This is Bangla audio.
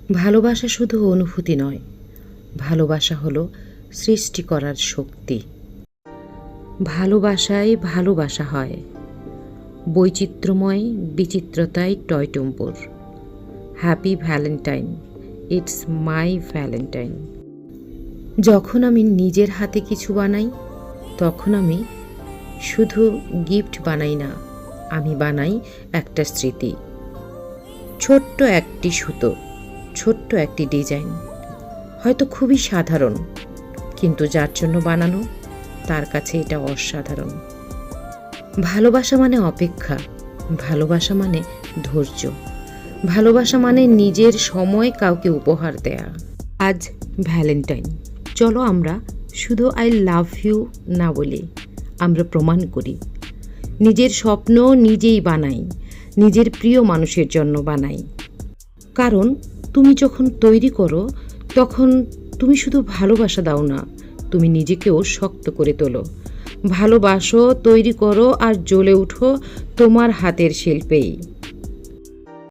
ভালোবাসা শুধু অনুভূতি নয়, ভালোবাসা হলো সৃষ্টি করার শক্তি। ভালোবাসায় ভালোবাসা হয়, বৈচিত্র্যময় বিচিত্রতায় টয়টম্বুর। Happy Valentine, it's my Valentine. যখন আমি নিজের হাতে কিছু বানাই, তখন আমি শুধু গিফট বানাই না, আমি বানাই একটা স্মৃতি। ছোট্ট একটি সুতো, ছোট্ট একটি ডিজাইন, হয়তো খুবই সাধারণ, কিন্তু যার জন্য বানানো তার কাছে এটা অসাধারণ। ভালোবাসা মানে অপেক্ষা, ভালোবাসা মানে ধৈর্য, ভালোবাসা মানে নিজের সময় কাউকে উপহার দেয়া। আজ ভ্যালেন্টাইন, চলো আমরা শুধু আই লাভ ইউ না বলি, আমরা প্রমাণ করি। নিজের স্বপ্ন নিজেই বানাই, নিজের প্রিয় মানুষের জন্য বানাই। কারণ তুমি যখন তৈরি করো, তখন তুমি শুধু ভালোবাসা দাও না, তুমি নিজেকেও শক্ত করে তোলো। ভালোবাসো, তৈরি করো আর জ্বলে উঠো তোমার হাতের শিল্পেই।